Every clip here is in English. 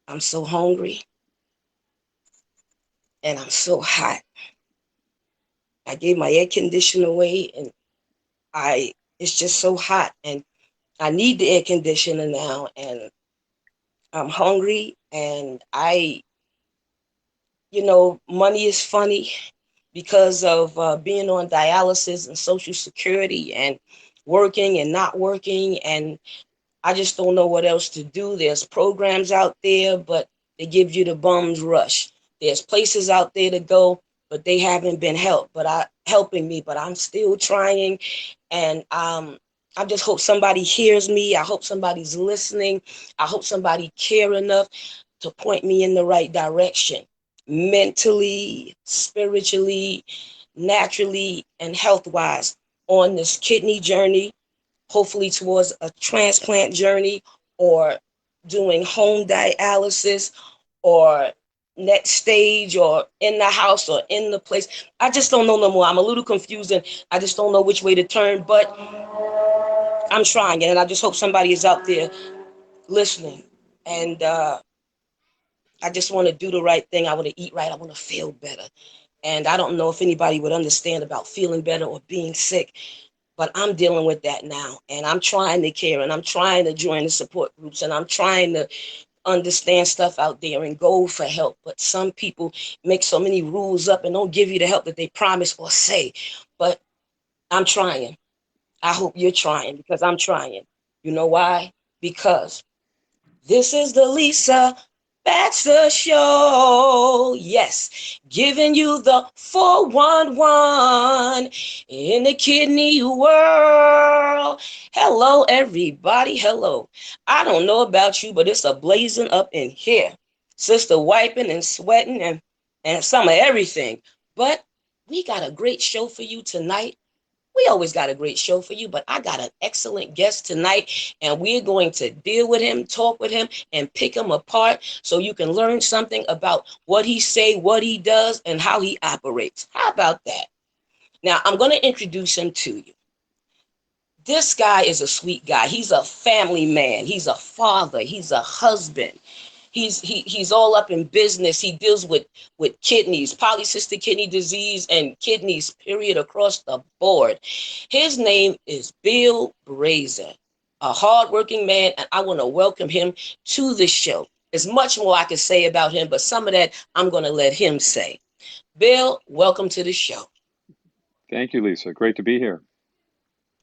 I'm so hungry and I'm so hot. I gave my air conditioner away and it's just so hot and I need the air conditioner now and I'm hungry and money is funny because of being on dialysis and Social Security and working and not working. And I just don't know what else to do. There's programs out there, but they give you the bums rush. There's places out there to go, but they haven't been helping me, but I'm still trying. And I just hope somebody hears me. I hope somebody's listening. I hope somebody care enough to point me in the right direction, mentally, spiritually, naturally, and health-wise on this kidney journey, hopefully towards a transplant journey or doing home dialysis or next stage or in the house or in the place. I just don't know no more. I'm a little confused and I just don't know which way to turn, but I'm trying and I just hope somebody is out there listening. And I just want to do the right thing. I want to eat right. I want to feel better. And I don't know if anybody would understand about feeling better or being sick, but I'm dealing with that now. And I'm trying to care and I'm trying to join the support groups and I'm trying to understand stuff out there and go for help. But some people make so many rules up and don't give you the help that they promise or say. But I'm trying. I hope you're trying because I'm trying. You know why? Because this is the Lisa Baxter Show. Yes, giving you the 411 in the kidney world. Hello, everybody. Hello. I don't know about you, but it's a blazing up in here. Sister wiping and sweating and some of everything. But we got a great show for you tonight. We always got a great show for you, but I got an excellent guest tonight, and we're going to deal with him, talk with him, and pick him apart so you can learn something about what he say, what he does, and how he operates. How about that? Now, I'm going to introduce him to you. This guy is a sweet guy. He's a family man. He's a father. He's a husband. He's all up in business. He deals with kidneys, polycystic kidney disease, and kidneys, period, across the board. His name is Bill Brazell, a hardworking man, and I want to welcome him to the show. There's much more I could say about him, but some of that I'm going to let him say. Bill, welcome to the show. Thank you, Lisa. Great to be here.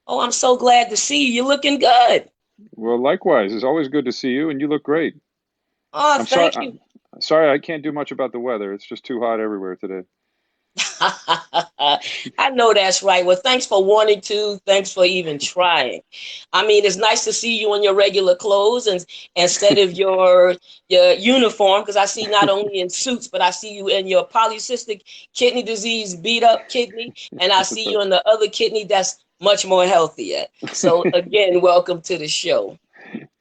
Oh, I'm so glad to see you. You're looking good. Well, likewise, it's always good to see you, and you look great. Oh, I'm sorry. thank you. I'm sorry I can't do much about the weather. It's just too hot everywhere today. I know that's right. Well, thanks for wanting to. Thanks for even trying. I mean, it's nice to see you in your regular clothes and instead of your uniform, because I see not only in suits, but I see you in your polycystic kidney disease, beat up kidney, and I see That's you in the other kidney that's much more healthier. So right. again, welcome to the show.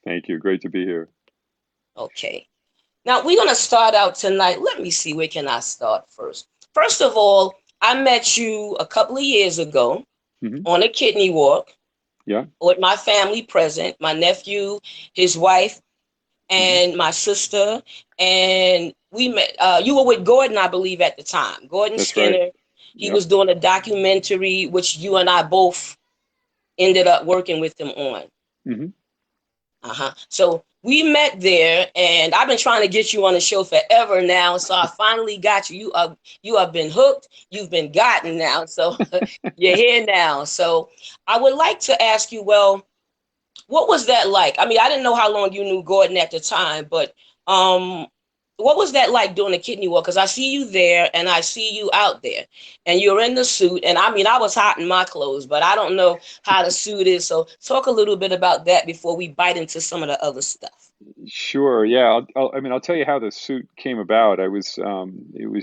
Thank you. Great to be here. Okay. Now we're gonna start out tonight. Let me see, where can I start first? First of all, I met you a couple of years ago Hmm. on a kidney walk Yeah. with my family present, my nephew, his wife, Hmm. and my sister. And we met, you were with Gordon, I believe, at the time. Gordon That's right. Skinner. He Yep. was doing a documentary, which you and I both ended up working with him on. Hmm. So we met there, and I've been trying to get you on the show forever now. So I finally got you. You have been hooked. You've been gotten now. So you're here now. So I would like to ask you, well, what was that like? I mean, I didn't know how long you knew Gordon at the time, but um, what was that like doing a kidney walk? Because I see you there and I see you out there and you're in the suit. And I mean, I was hot in my clothes, but I don't know how the suit is. So talk a little bit about that before we bite into some of the other stuff. Sure. Yeah. I'll tell you how the suit came about. It was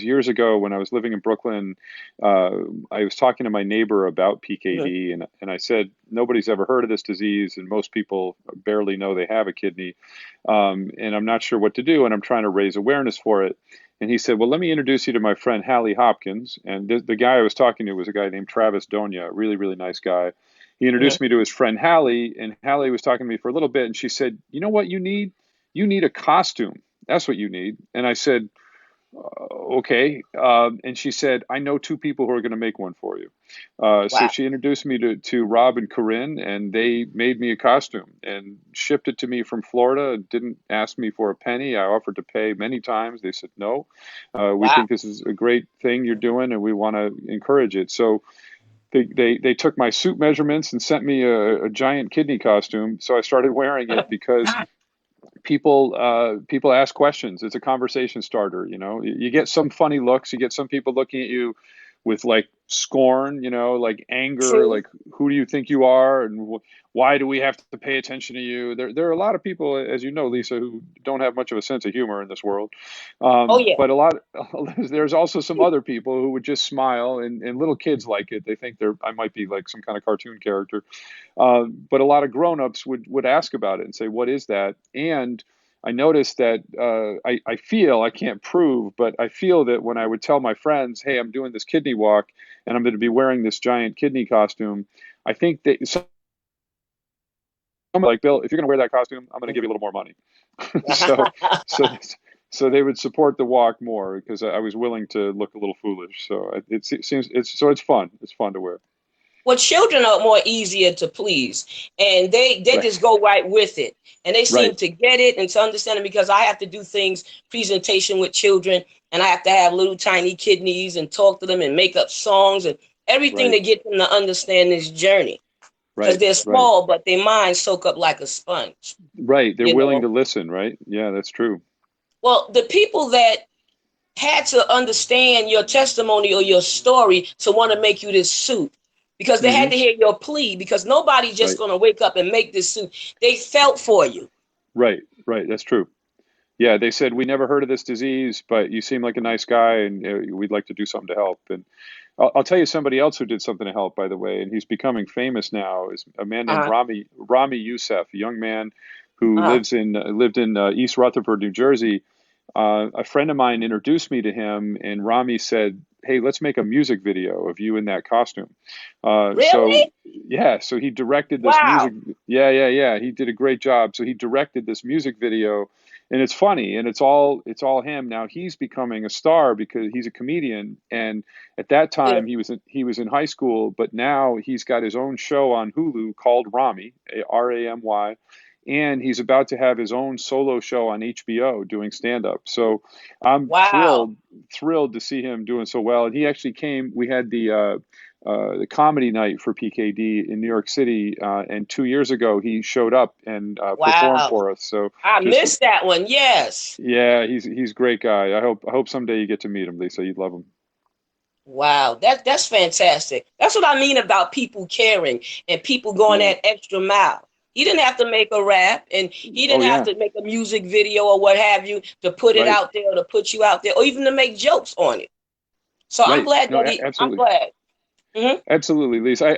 years ago when I was living in Brooklyn. Uh, I was talking to my neighbor about Mhm. PKD, and I said, nobody's ever heard of this disease, and most people barely know they have a kidney. And I'm not sure what to do, and I'm trying to raise awareness for it. And he said, well, let me introduce you to my friend Hallie Hopkins. And the guy I was talking to was a guy named Travis Donia, a really, really nice guy. He Mhm. introduced me to his friend Hallie, and Hallie was talking to me for a little bit, and she said, you know what you need? You need a costume. That's what you need. And I said, okay. And she said, I know two people who are going to make one for you. So Wow. she introduced me to Rob and Corinne, and they made me a costume and shipped it to me from Florida. Didn't ask me for a penny. I offered to pay many times. They said no. We Wow. think this is a great thing you're doing, and we want to encourage it. So they took my suit measurements and sent me a giant kidney costume. So I started wearing it because people ask questions. It's a conversation starter. You get some funny looks. You get some people looking at you with like scorn, like anger, True. like who do you think you are, and why do we have to pay attention to you? There are a lot of people, as you know, Lisa, who don't have much of a sense of humor in this world. Oh yeah. But a lot there's also some other people who would just smile, and little kids like it. They think I might be like some kind of cartoon character. But a lot of grown-ups would ask about it and say, "What is that?" And I noticed that I feel, I can't prove, but I feel that when I would tell my friends, "Hey, I'm doing this kidney walk, and I'm going to be wearing this giant kidney costume," I think that some like, Bill, if you're going to wear that costume, I'm going to give you a little more money. so so so they would support the walk more because I was willing to look a little foolish. So it seems it's fun. It's fun to wear. Well, children are more easier to please, and they Right. just go right with it, and they seem Right. to get it and to understand it because I have to do things presentation with children, and I have to have little tiny kidneys and talk to them and make up songs and everything Right. to get them to understand this journey because Right. they're Right. small, but their minds soak up like a sponge. Right. They're You willing know, to listen. Right. Yeah, that's true. well, the people that had to understand your testimony or your story to want to make you this suit because they had Hmm. to hear your plea because nobody's just Right. going to wake up and make this suit. They felt for you. Right. Right. That's true. Yeah, they said we never heard of this disease, but you seem like a nice guy, and we'd like to do something to help. And I'll tell you somebody else who did something to help, by the way, and he's becoming famous now. Is a man named Uh-huh. Rami Youssef, a young man who Uh-huh. lived in East Rutherford, New Jersey. A friend of mine introduced me to him, and Rami said, "Hey, let's make a music video of you in that costume." So Really? yeah, so he directed this Wow. music. Yeah. He did a great job. So he directed this music video, and it's funny, and it's all him. Now he's becoming a star because he's a comedian, and at that Good. time he was in high school, but now he's got his own show on Hulu called Rami, Ramy, and he's about to have his own solo show on HBO doing stand up. So I'm Wow. thrilled to see him doing so well. And he actually came. We had the comedy night for PKD in New York City, and 2 years ago he showed up and performed Wow. for us. So I just missed that one. Yes. yeah, he's a great guy. I hope someday you get to meet him, Lisa. You'd love him. Wow. That's fantastic. That's what I mean about people caring and people going Yeah. that extra mile. He didn't have to make a rap and he Oh didn't have yeah. to make a music video or what have you to put it Right. out there or to put you out there or even to make jokes on it. So I'm Right. glad No, that I'm absolutely. glad. Hmm. Absolutely, Lisa.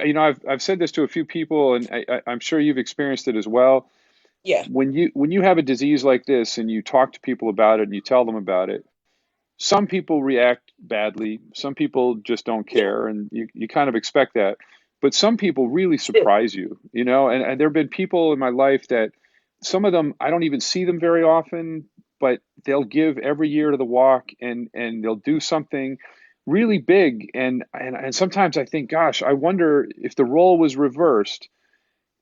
I've said this to a few people, and I'm sure you've experienced it as well. Yeah. When you have a disease like this, and you talk to people about it, and you tell them about it, some people react badly. Some people just don't Yeah. care, and you kind of expect that. But some people really True. surprise you, and there have been people in my life that some of them I don't even see them very often, but they'll give every year to the walk, and they'll do something really big. And sometimes I think, gosh, I wonder if the role was reversed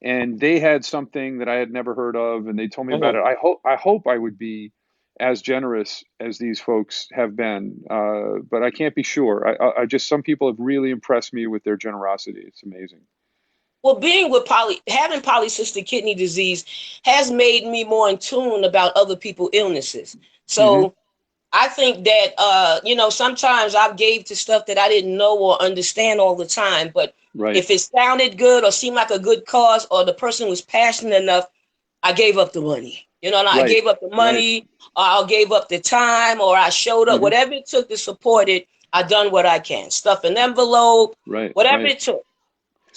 and they had something that I had never heard of, and they told me about Hmm. it. I hope I would be as generous as these folks have been, but I can't be sure. I just some people have really impressed me with their generosity. It's amazing. Well, being with having polycystic kidney disease has made me more in tune about other people's illnesses. Hmm. So I think that sometimes I gave to stuff that I didn't know or understand all the time, but Right, if it sounded good or seemed like a good cause or the person was passionate enough, I gave up the money. And I right, gave up the right. money, or I gave up the time, or I showed up. Hmm. Whatever it took to support it, I done what I can. Stuff an envelope, Right, whatever right. it took.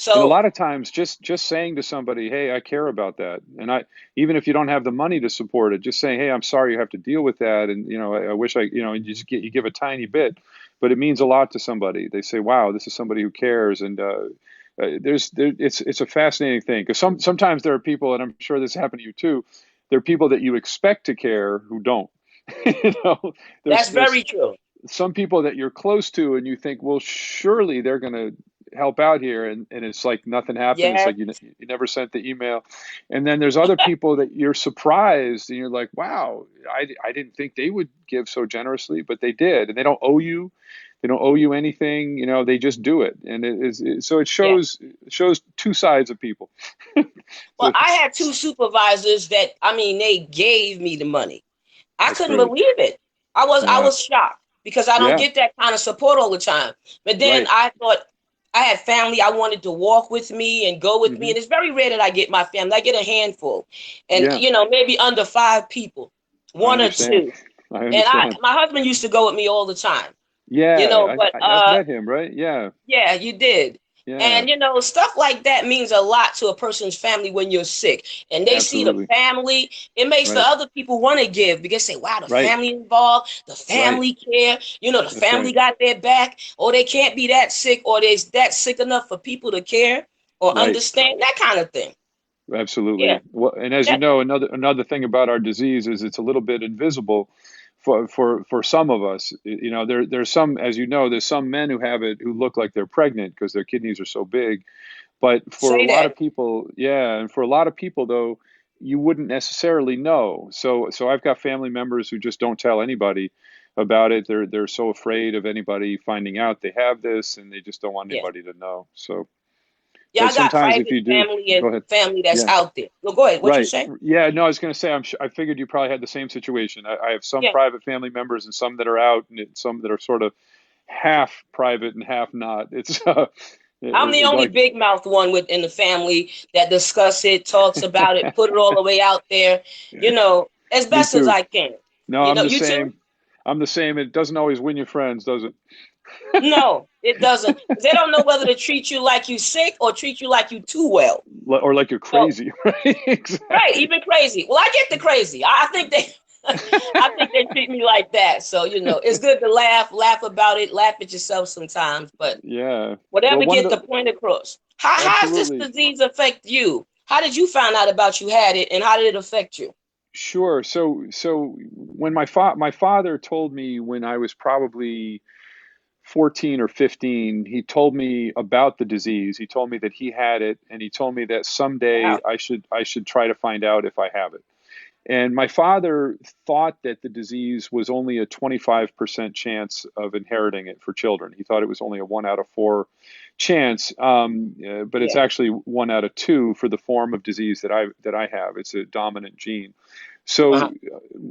And a So lot of times, just saying to somebody, "Hey, I care about that," and even if you don't have the money to support it, just saying, "Hey, I'm sorry you have to deal with that," and I wish and you give a tiny bit, but it means a lot to somebody. They say, "Wow, this is somebody who cares," and it's a fascinating thing because sometimes there are people, and I'm sure this happened to you too. There are people that you expect to care who don't. You know, That's there's very true. some people that you're close to and you think, well, surely they're going to help out here. And it's like nothing happened. It's Yeah, like you never sent the email. And then there's other people that you're surprised and you're like, wow, I didn't think they would give so generously, but they did. And they don't owe you. They don't owe you anything. You know, they just do it. And so yeah. it shows two sides of people. Well, So I had two supervisors that, I mean, they gave me the money. I that's couldn't great. believe it. I Yeah. was shocked because I don't Yeah. get that kind of support all the time. But then Right. I thought I had family I wanted to walk with me and go with me. Hmm. And it's very rare that I get my family. I get a handful. And Yeah. maybe under five people, I one or understand. two. I And understand. my husband used to go with me all the time. Yeah. But I've met him, right? Yeah. yeah, you did. Yeah. And stuff like that means a lot to a person's family when you're sick. And they see the Absolutely. family, it makes the Right. other people want to give because they say, wow, the Right. family involved, the Right. family care, the That's family right. got their back, or they can't be that sick, or they're that sick enough for people to care or Right. understand, that kind of thing. Yeah, Absolutely. Well, and as you yeah, know, another thing about our disease is it's a little bit invisible for some of us. You know, there's some, as you know, there's some men who have it who look like they're pregnant because their kidneys are so big. But for a say lot that. of people, yeah, and for a lot of people though, you wouldn't necessarily know. So I've got family members who just don't tell anybody about it. They're so afraid of anybody finding out they have this, and they just don't want Yeah. anybody to know. So, Yeah, but I got sometimes if private you do, family and go ahead. family that's Yeah, out there. Well, go ahead. What you right. say? Yeah, no, I was going to say, I figured you probably had the same situation. I have some Yeah. private family members and some that are out, and some that are sort of half private and half not. It's I'm the only like, big mouth one within the family that discuss it, talks about it, put it all the way out there, as me best as too. I can. No, I'm the You too? same. I'm the same. It doesn't always win you friends, does it? No, it doesn't. They don't know whether to treat you like you sick or treat you like you too well. Or like you're So, crazy, right? right, Exactly. even crazy. Well, I get the crazy. I think they I think they treat me like that. So, it's good to laugh about it, laugh at yourself sometimes, but Yeah. Well, whatever one of get the the point across. How does this absolutely. disease affect you? How did you find out about you had it and how did it affect you? Sure. So when my father told me when I was probably 14 or 15, he told me about the disease. He told me that he had it, and he told me that someday Wow. I should try to find out if I have it. And my father thought that the disease was only a 25% chance of inheriting it for children. He thought it was only a 1 out of 4 chance, but it's Yeah. actually 1 out of 2 for the form of disease that I have. It's a dominant gene. So Wow.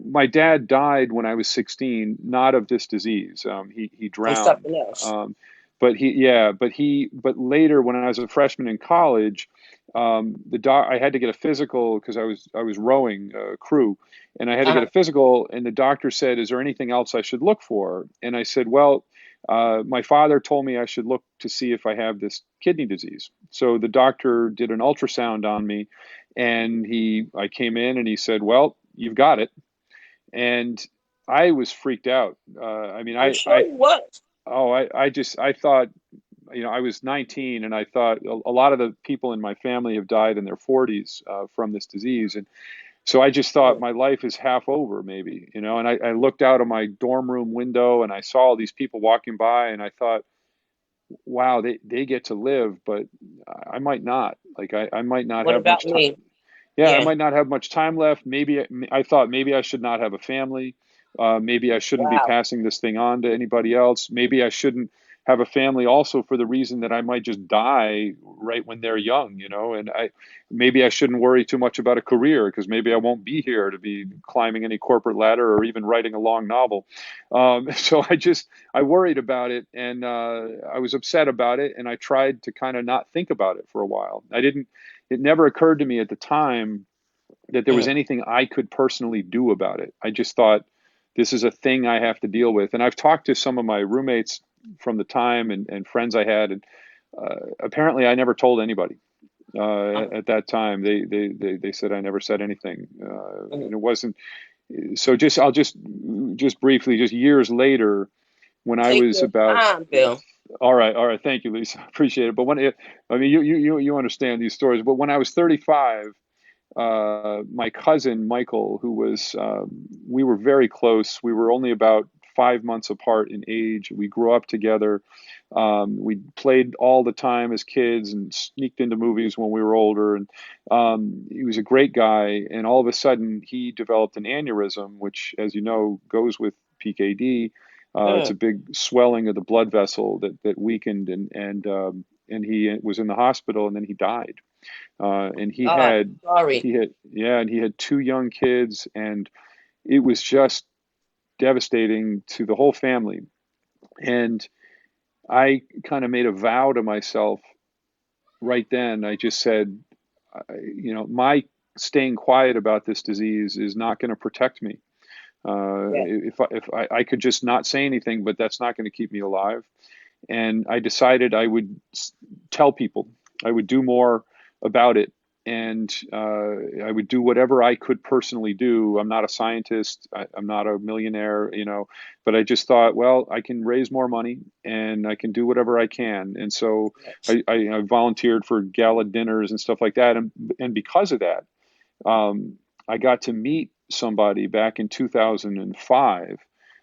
my dad died when I was 16, not of this disease. He From drowned. something else. Um, but later when I was a freshman in college, I had to get a physical because I was rowing crew, and I had to get Uh-huh. a physical, and the doctor said, "Is there anything else I should look for?" And I said, "Well, my father told me I should look to see if I have this kidney disease." So the doctor did an ultrasound on me, and I came in, and he said, "Well, you've got it." And I was freaked out. I mean, I'm sure you was. I thought, I was 19, and I thought a lot of the people in my family have died in their 40s from this disease, and so I just thought Mm. my life is half over, maybe, And I looked out of my dorm room window, and I saw all these people walking by, and I thought, wow, they get to live, but I might not. Like I might not What have about much time. me? Yeah, I Yeah. might not have much time left. Maybe I thought maybe I should not have a family. Maybe I shouldn't be Wow. passing this thing on to anybody else. Maybe I shouldn't have a family also for the reason that I might just die right when they're young, And maybe I shouldn't worry too much about a career because maybe I won't be here to be climbing any corporate ladder or even writing a long novel. So I worried about it, and I was upset about it, and I tried to kind of not think about it for a while. It never occurred to me at the time that there was Mm. anything I could personally do about it. I just thought this is a thing I have to deal with. And I've talked to some of my roommates from the time and friends I had, and apparently I never told anybody at that time. They said I never said anything, Mm. and it wasn't. So I'll just briefly, just years later, when I Take was your about time, Bill. all right. Thank you, Lisa. Appreciate it. But I mean, you understand these stories. But when I was 35, my cousin Michael, who was we were very close. We were only about 5 months apart in age. We grew up together. We played all the time as kids and sneaked into movies when we were older. And he was a great guy. And all of a sudden, he developed an aneurysm, which, as you know, goes with PKD. It's a big swelling of the blood vessel that weakened, and he was in the hospital, and then he died. And God, sorry. he had two young kids, and it was just devastating to the whole family. And I kind of made a vow to myself right then. I just said, my staying quiet about this disease is not going to protect me. Yeah. If I could just not say anything, but that's not going to keep me alive. And I decided I would tell people. I would do more about it, and I would do whatever I could personally do. I'm not a scientist. I'm not a millionaire, but I just thought, well, I can raise more money and I can do whatever I can. And so I volunteered for gala dinners and stuff like that. And because of that, I got to meet somebody back in 2005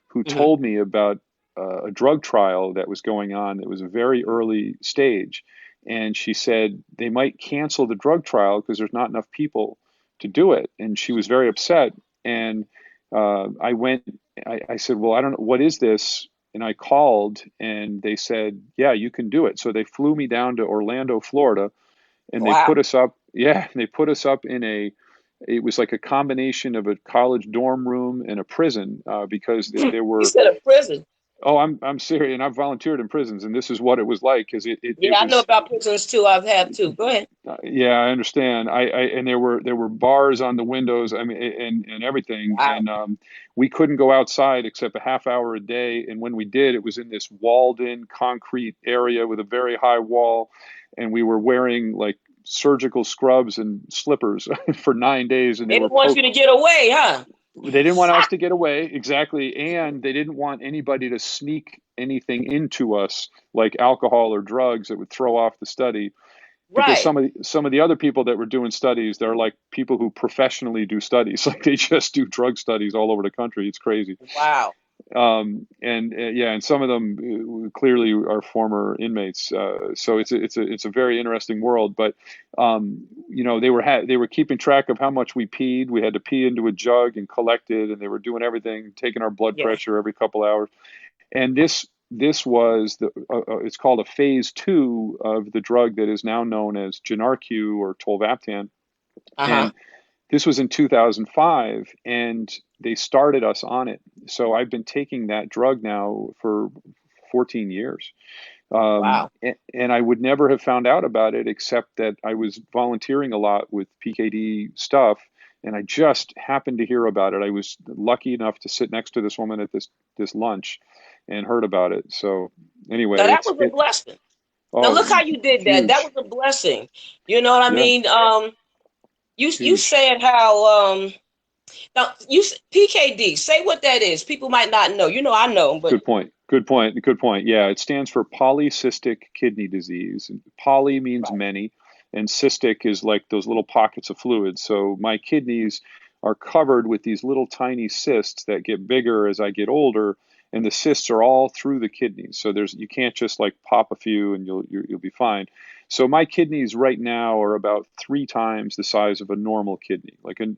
who Mm-hmm. told me about a drug trial that was going on. It was a very early stage. And she said they might cancel the drug trial because there's not enough people to do it. And she was very upset. And I said, well, I don't know, what is this? And I called and they said, yeah, you can do it. So they flew me down to Orlando, Florida, and they Wow. put us up. Yeah, they put us up in it was like a combination of a college dorm room and a prison because there You were. said a prison. Oh, I'm serious, and I've volunteered in prisons, and this is what it was like because it Yeah, I know was. about prisons too. I've had too. Go ahead. Yeah, I understand. And there were bars on the windows. I mean, and everything, Wow. and we couldn't go outside except a half hour a day. And when we did, it was in this walled-in concrete area with a very high wall, and we were wearing like surgical scrubs and slippers for 9 days, and they They were didn't want you to get away, huh? they didn't want us to get away, exactly, and they didn't want anybody to sneak anything into us like alcohol or drugs that would throw off the study, because Right. some of the other people that were doing studies, they're like people who professionally do studies, like they just do drug studies all over the country. It's crazy. Wow. And yeah, and some of them clearly are former inmates. So it's a very interesting world. But they were keeping track of how much we peed. We had to pee into a jug and collect it, and they were doing everything, taking our blood Yeah. pressure every couple hours. And this was it's called a phase 2 of the drug that is now known as Genarq or tolvaptan. Uh-huh. And this was in 2005, and they started us on it. So I've been taking that drug now for 14 years. Wow. And I would never have found out about it except that I was volunteering a lot with PKD stuff, and I just happened to hear about it. I was lucky enough to sit next to this woman at this lunch and heard about it. So Now anyway, that was a blessing. Now oh, look how you did that. That was huge. a blessing. You know what I Yeah, mean? You huge. said how now PKD. Say what that is. People might not know. You know, I know, but Good point. Good point. Good point. Yeah, it stands for polycystic kidney disease. And poly means right. many, and cystic is like those little pockets of fluid. So my kidneys are covered with these little tiny cysts that get bigger as I get older, and the cysts are all through the kidneys. So you can't just like pop a few and you'll be fine. So my kidneys right now are about 3 times the size of a normal kidney. Like a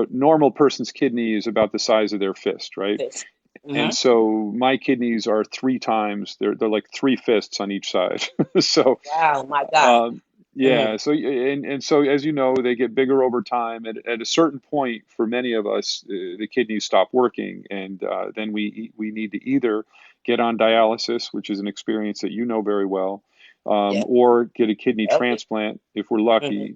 normal person's kidney is about the size of their fist, right? This. And Mm-hmm. so my kidneys are 3 times. They're like 3 fists on each side. So Wow, my God. um, Mm-hmm. yeah. So and so as you know, they get bigger over time. At a certain point, for many of us, the kidneys stop working, and then we need to either get on dialysis, which is an experience that you know very well, Yeah. or get a kidney Felt it. transplant if we're Mm-hmm. lucky,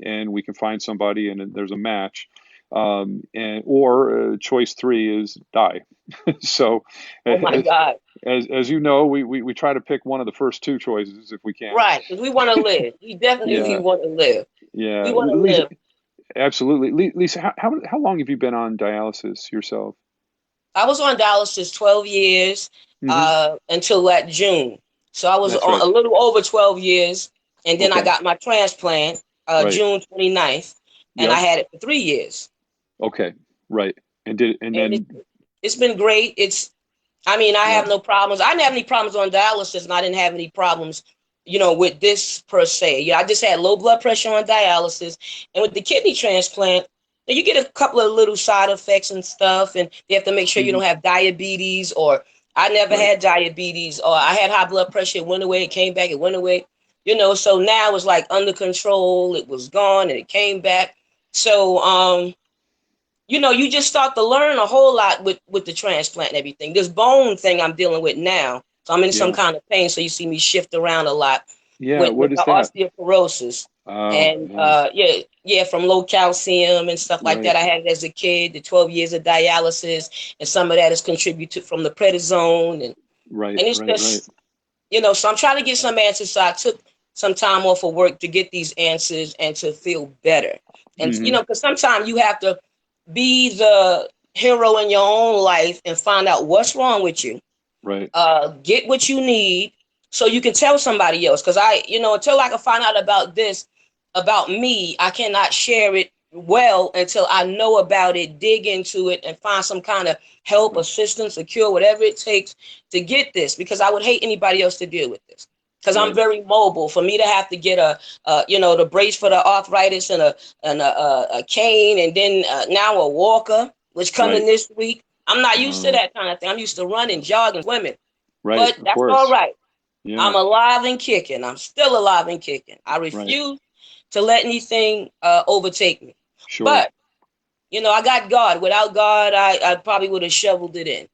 and we can find somebody and there's a match. And or choice 3 is die. So, Oh my as, God. as you know, we try to pick one of the first 2 choices if we can. Right. Because we want to live. We definitely Yeah, want to live. We yeah. want to Lisa, live. absolutely. Lisa, how long have you been on dialysis yourself? I was on dialysis 12 years Hmm. until that June. So I was That's on right. a little over 12 years. And then I Okay. got my transplant Right. June 29th. and I Yep. had it for 3 years. Okay. Right. And And then, it's been great. I mean, I yeah. have no problems. I didn't have any problems on dialysis, and I didn't have any problems, with this per se. I just had low blood pressure on dialysis, and with the kidney transplant, you get a couple of little side effects and stuff, and they have to make sure you Hmm. don't have diabetes. Or I never Right. had diabetes, or I had high blood pressure. It went away. It came back. It went away. So now it's like under control. It was gone, and it came back. So, you just start to learn a whole lot with the transplant and everything. This bone thing I'm dealing with now, so I'm in some Yeah. kind of pain. So you see me shift around a lot Yeah. with What the is that? osteoporosis, Oh, and yeah. yeah, from low calcium and stuff like Right. that. I had it as a kid, the 12 years of dialysis, and some of that is contributed from the prednisone, Right. and it's Right. Right. just so I'm trying to get some answers. So I took some time off of work to get these answers and to feel better. And Hmm. because sometimes you have to be the hero in your own life and find out what's wrong with you. Right. Get what you need so you can tell somebody else. Because until I can find out about this about me, I cannot share it well until I know about it, dig into it, and find some kind of help, assistance, a cure, whatever it takes to get this. Because I would hate anybody else to deal with this. Because I'm Right. very mobile. For me to have to get the brace for the arthritis and a cane, and then now a walker, which coming Right. this week. I'm not used to Uh, that kind of thing. I'm used to running, jogging, swimming. right. But Of that's all course. right. Yeah. I'm alive and kicking. I'm still alive and kicking. I Right. refuse to let anything overtake me. Sure. But I got God. Without God, I probably would have shoveled it in.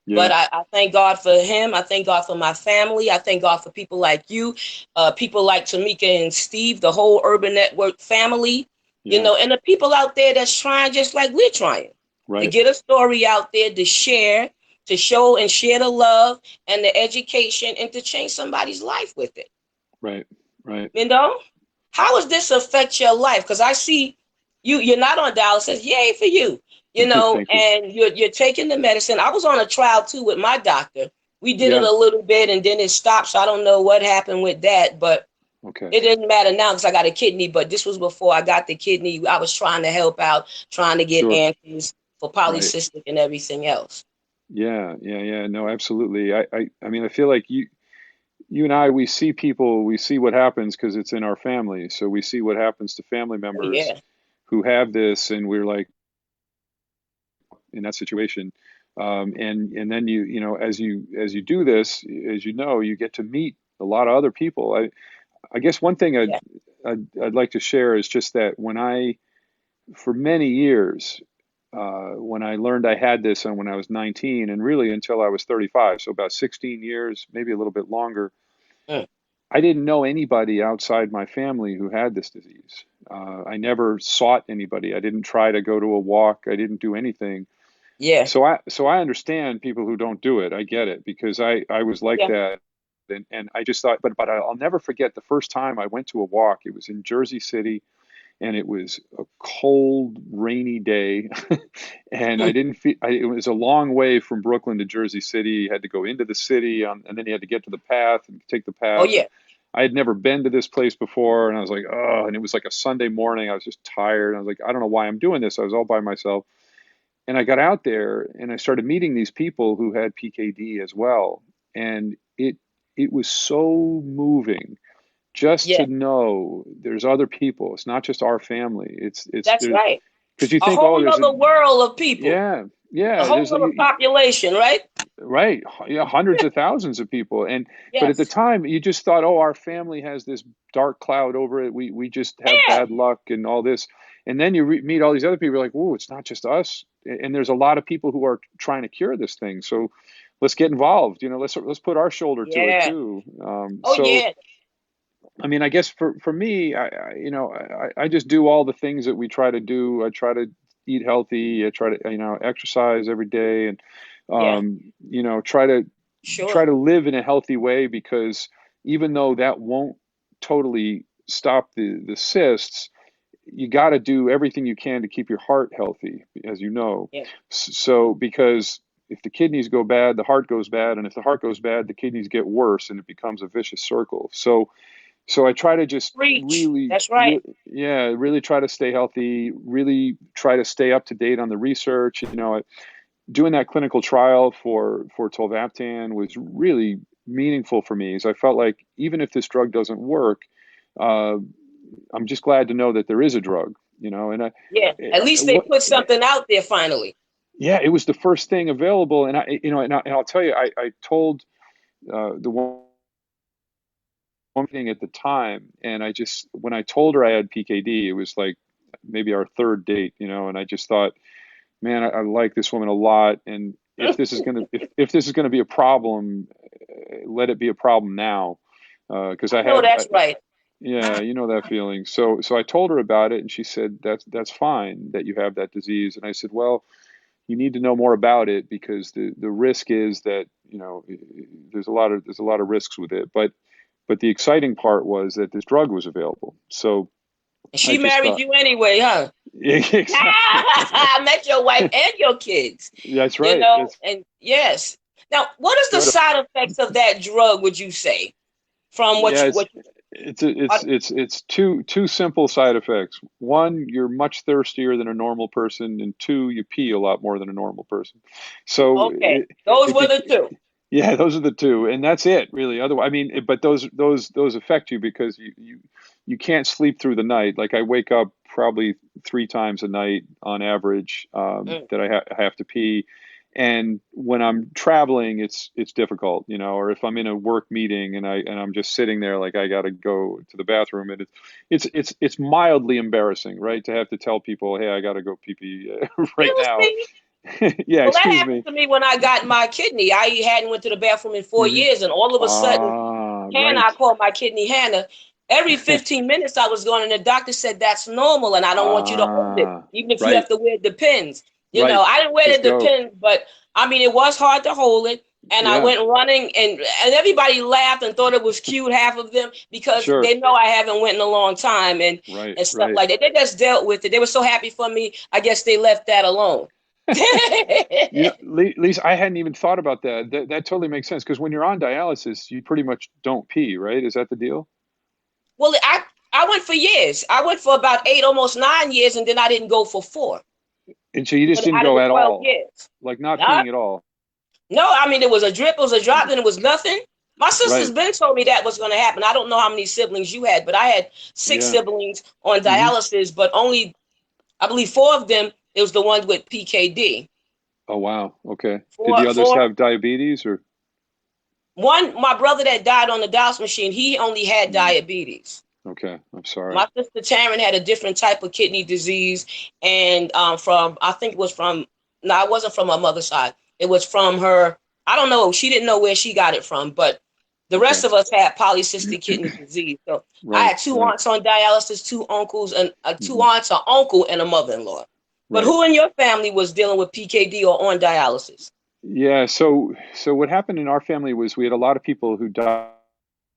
But Yeah. I thank God for him. I thank God for my family. I thank God for people like you, people like Tamika and Steve, the whole Urban Network family, Yeah. and the people out there that's trying just like we're trying to Right. get a story out there to share, to show and share the love and the education and to change somebody's life with it. Right. Right. You know, how does this affect your life? Because I see you're not on dialysis. Yay for you. Thank you. And you're taking the medicine. I was on a trial too with my doctor. We did it Yeah. a little bit and then it stopped. So I don't know what happened with that, but Okay. it didn't matter now because I got a kidney. But this was before I got the kidney. I was trying to help out, trying to get Sure. answers for Right. polycystic and everything else. Yeah. Yeah. Yeah. No, absolutely. I mean, I feel like you and I, we see people, we see what happens because it's in our family. So we see what happens to family Oh, members yeah. who have this, and we're like in that situation. And then as you do this, as you know, you get to meet a lot of other people. I guess one thing Yeah. I'd like to share is just that for many years, when I learned I had this and when I was 19 and really until I was 35, so about 16 years, maybe a little bit longer, Mm. I didn't know anybody outside my family who had this disease. I never sought anybody. I didn't try to go to a walk. I didn't do anything. Yeah. So I understand people who don't do it. I get it because I was like Yeah. that. And I just thought, but I'll never forget the first time I went to a walk. It was in Jersey City, and it was a cold, rainy day, and I Mm. didn't feel. It was a long way from Brooklyn to Jersey City. You had to go into the city, and then you had to get to the path and take the Oh, path. And yeah. I had never been to this place before, and I was like, oh, and it was like a Sunday morning. I was just tired. I was like, I don't know why I'm doing this. I was all by myself, and I got out there, and I started meeting these people who had PKD as well, and it was so moving just to Yeah. know there's other people. It's not just our family. It's That's there's right. because you A think, oh, whole there's a other world of people, yeah, a yeah, whole other population, right? right, yeah, hundreds of thousands of people, but at the Yes. time you just thought, oh, our family has this dark cloud over it. We just have Yeah. bad luck and all this, and then you meet all these other people. You're like, oh, it's not just us, and there's a lot of people who are trying to cure this thing. So let's get involved. Let's put our shoulder to it Yeah. too. Oh, So yeah. I mean, I guess for me, I just do all the things that we try to do. I try to eat healthy. I try to, exercise every day, and Yeah. try Sure. to live in a healthy way because even though that won't totally stop the cysts, you got to do everything you can to keep your heart healthy, as you know. Yeah. So because if the kidneys go bad, the heart goes bad, and if the heart goes bad, the kidneys get worse, and it becomes a vicious circle. So So I try to just Preach. really, That's right. yeah, really try to stay healthy, really try to stay up to date on the research. Doing that clinical trial for tolvaptan was really meaningful for me, as I felt like even if this drug doesn't work, uh, I'm just glad to know that there is a drug, and Yeah. At least they what, put something out there finally. yeah, it was the first thing available. And I'll tell you, I told the one thing at the time, and when I told her I had PKD, it was like maybe our third date, and I just thought, man, I like this woman a lot, and if this is gonna be a problem, let it be a problem now, because I know that's right. yeah, you know that feeling. So I told her about it, and she said that's fine that you have that disease, and I said, well, you need to know more about it, because the risk is that there's a lot of risks with it, but the exciting part was that this drug was available. So And I she just married thought, you anyway, huh? exactly, I met your wife and your kids, that's right. That's and yes. Now, what is the right. side effects of that drug, would you say, from Yeah, what you are? it's two simple side effects. One, you're much thirstier than a normal person, and two, you pee a lot more than a normal person. So Okay, those if were you the two. yeah, those are the two, and that's it, really. Otherwise, I mean, but those affect you because you can't sleep through the night. Like I wake up probably 3 times a night on average, Mm. that I have to pee, and when I'm traveling, it's difficult, or if I'm in a work meeting and I'm just sitting there, like I got to go to the bathroom, and it's mildly embarrassing, right, to have to tell people, hey, I got to go pee pee right Excuse now. me. Yeah, Well, that excuse happened me. to me when I got my kidney. I hadn't went to the bathroom in four Hmm. years, and all of a sudden, Hannah, Right. I called my kidney Hannah. Every 15 minutes I was going, and the doctor said that's normal, and I don't want you to hold it, even if you have Right, to wear Depends. right. I didn't wear Just the go. Depends, but I mean, it was hard to hold it. And I Yeah, went running, and everybody laughed and thought it was cute, half of them, because sure. they know I haven't went in a long time Right, and stuff right. like that. They just dealt with it. They were so happy for me. I guess they left that alone. Lisa, I hadn't even thought about that. That totally makes sense, because when you're on dialysis, you pretty much don't pee, right? Is that the deal? Well, I went for years. I went for about 8, almost 9 years, and then I didn't go for 4. And so you just But didn't out of go the at 12 all, years, like not no, peeing at all. no. I mean, it was a drip, it was a drop, then it was nothing. My sister's Right. been told me that was going to happen. I don't know how many siblings you had, but I had 6 Yeah. siblings on Hmm. dialysis, but only I believe 4 of them. It was the ones with PKD. Oh, wow. Okay. Did the Four, others four. have diabetes or? One, my brother that died on the dialysis machine, he only had Mm, diabetes. okay. I'm sorry. My sister Taryn had a different type of kidney disease, and from I think it was from no, it wasn't from her mother's side. It was from her. I don't know. She didn't know where she got it from, but the rest Okay. of us had polycystic kidney disease. So I Right, had 2 right. aunts on dialysis, 2 uncles, and 2 Hmm. aunts, an uncle, and a mother-in-law. But Right. who in your family was dealing with PKD or on dialysis? Yeah. So what happened in our family was we had a lot of people who died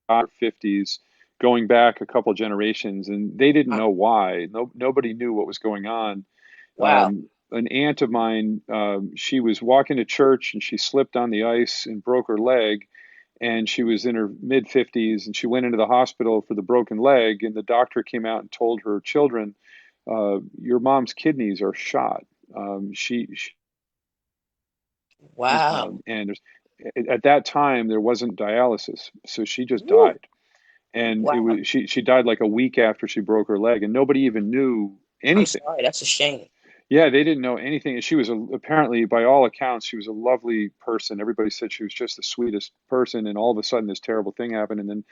in their 50s, going back a couple generations, and they didn't Uh, know why. Nobody knew what was going on. wow. An aunt of mine, she was walking to church and she slipped on the ice and broke her leg. And she was in her mid 50s, and she went into the hospital for the broken leg. And the doctor came out and told her children, "Your mom's kidneys are shot." She Wow. and at that time there wasn't dialysis, so she just Woo. died. And it Wow. was she died like a week after she broke her leg, and nobody even knew I'm anything. sorry. That's a shame. Yeah, they didn't know anything. And she was apparently, by all accounts, she was a lovely person. Everybody said she was just the sweetest person. And all of a sudden, this terrible thing happened. And then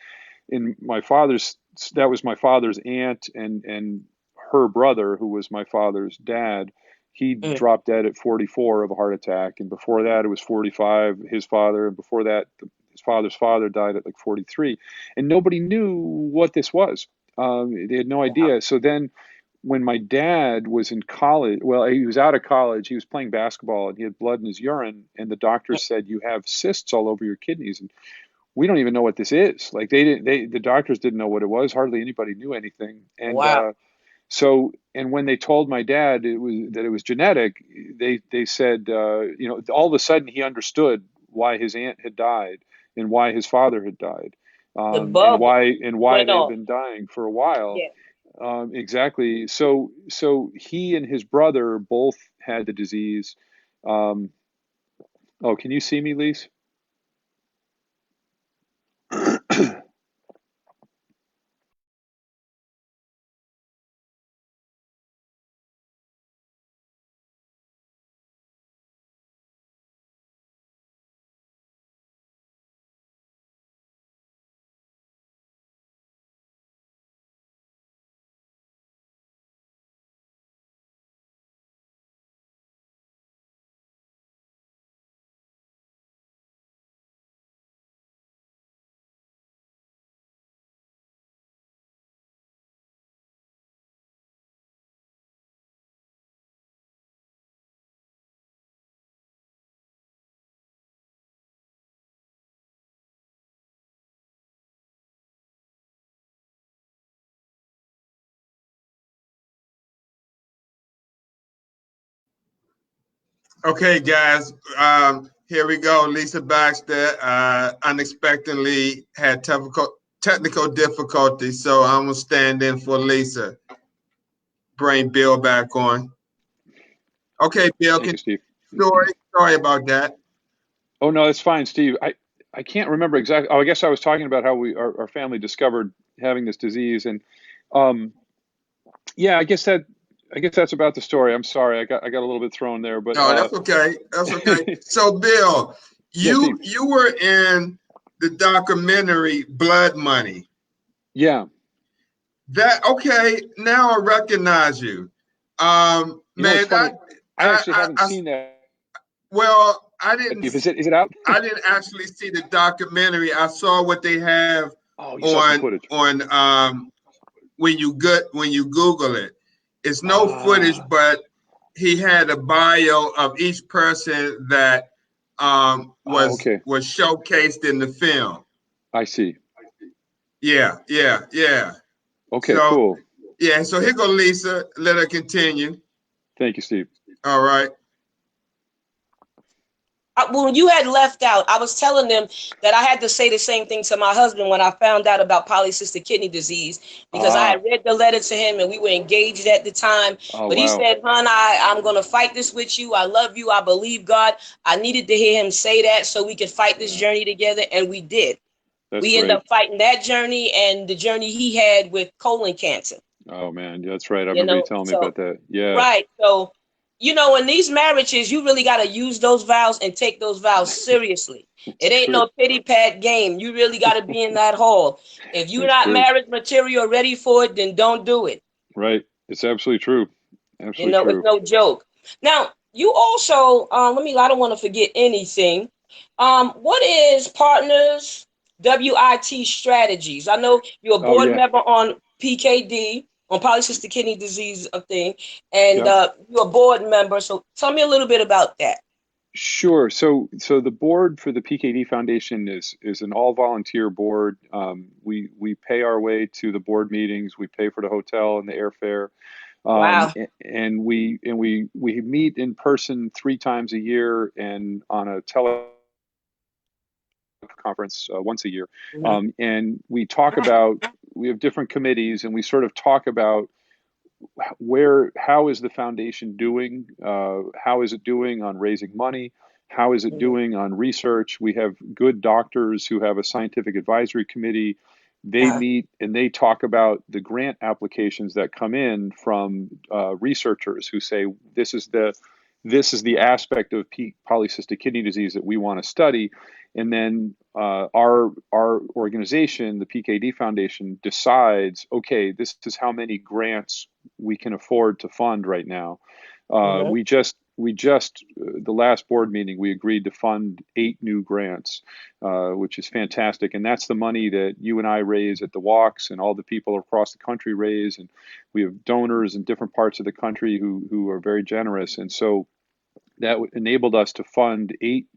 in my father's, that was my father's aunt, and her brother, who was my father's dad, he Mm. dropped dead at 44 of a heart attack. And before that, it was 45, his father. And before that, his father's father died at like 43. And nobody knew what this was. They had no Wow. idea. So then when my dad was in college, well, he was out of college, he was playing basketball and he had blood in his urine. And the doctor Mm. said, "You have cysts all over your kidneys." And we don't even know what this is. Like the doctors didn't know what it was. Hardly anybody knew anything. And Wow. and when they told my dad it was genetic, they said, all of a sudden he understood why his aunt had died and why his father had died. The and bulb why went they've off. been dying for a while. Yeah. Exactly. So he and his brother both had the disease. Um, oh, can you see me, Lise? Okay, guys, here we go. Lisa Baxter unexpectedly had technical difficulties, so I'm gonna stand in for Lisa. Bring Bill back on. Okay, Bill, Thank you, Steve. sorry about that. Oh no, that's fine, Steve. I can't remember exactly. Oh, I guess I was talking about how our family discovered having this disease, and um, yeah, I guess that's about the story. I'm sorry, I got a little bit thrown there, but No, that's okay. That's okay. So, Bill, yeah, Steve. you were in the documentary Blood Money. Yeah. That okay? Now I recognize you. You know, it's Man, funny. I actually haven't seen that. well, Steve, is it out? I didn't actually see the documentary. I saw what they have Oh, you saw some on footage. when you Google it. It's no footage, Ah, but he had a bio of each person that oh, okay. was showcased in the film. I see. Yeah. Okay, So cool. yeah, so here go Lisa. Let her continue. Thank you, Steve. All right. When you had left out, I was telling them that I had to say the same thing to my husband when I found out about polycystic kidney disease, because I Ah, had read the letter to him and we were engaged at the time. oh, But he wow. said, "Hon, I'm going to fight this with you. I love you. I believe God." I needed to hear him say that so we could fight this Yeah, journey together. And we did. that's We ended great. up fighting that journey and the journey he had with colon cancer. Oh man, yeah, that's right. I You remember you know, telling me so about that. Yeah, right. So, in these marriages, you really got to use those vows and take those vows seriously. it's It ain't true. no pity pat game. You really got to be in that hall. If you're That's not true. marriage material ready for it, then don't do it. Right. It's absolutely true. Absolutely It's true. no joke. Now, you also, I don't want to forget anything. What is Partners WIT Strategies? I know you're a Oh board yeah. member on PKD, on polycystic kidney disease thing, and Yeah. you're a board member. So tell me a little bit about that. Sure. So the board for the PKD Foundation is an all volunteer board. We pay our way to the board meetings. We pay for the hotel and the airfare. Wow. We meet in person 3 times a year and on a teleconference once a year. Mhm. And we talk about, we have different committees and we sort of talk about how is the foundation doing? How is it doing on raising money? How is it Mhm. doing on research? We have good doctors who have a scientific advisory committee. They Uh, meet and they talk about the grant applications that come in from researchers who say this is the aspect of polycystic kidney disease that we want to study, and then our organization, the PKD Foundation, decides, okay, this is how many grants we can afford to fund right now. mhm. We just the last board meeting we agreed to fund 8 new grants, which is fantastic, and that's the money that you and I raise at the walks, and all the people across the country raise, and we have donors in different parts of the country who are very generous, and so that enabled us to fund 8